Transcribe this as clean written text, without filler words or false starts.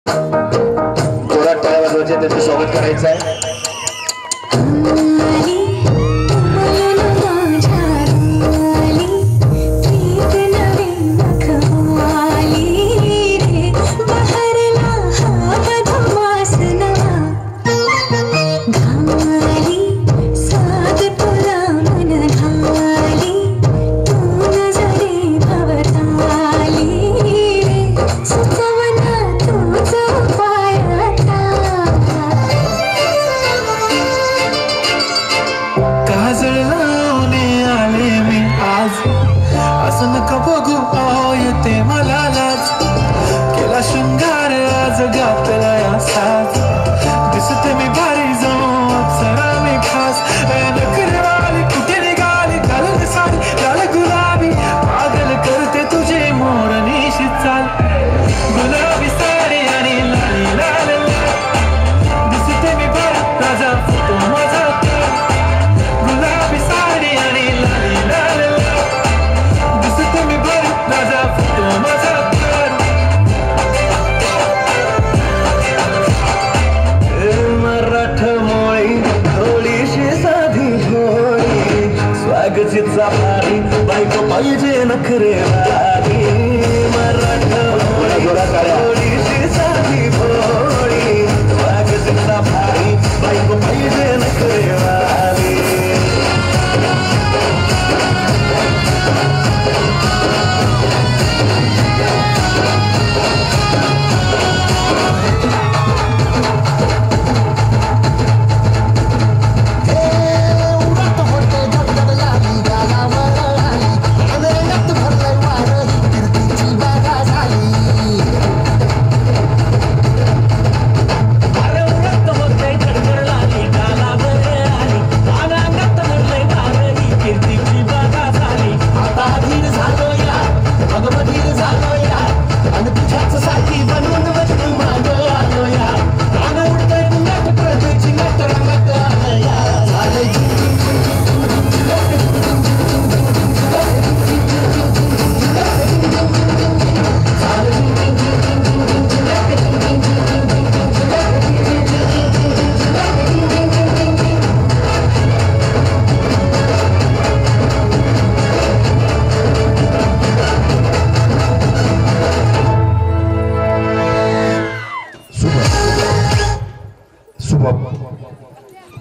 जोरात टाळ्या वाजवायच्या, त्याचं स्वागत करायचं आहे. असं नका बघू येते मला लाज, केला शृंगार आज गातला या साज, दिसते मी भारी जाऊन अप्सरा मी खास, नखरेवाली कुठे निघाली घालून साडी लाल गुलाबी, पागल करते तुझे मोरनीशी चाल, गुलाबी साडी आणि लाली लाल दिसते मी भारी राजा फोटो माझा, गुलाबी साडी आणि लाली लाल स्वागतीचा भारी बायको पाहिजे नखरे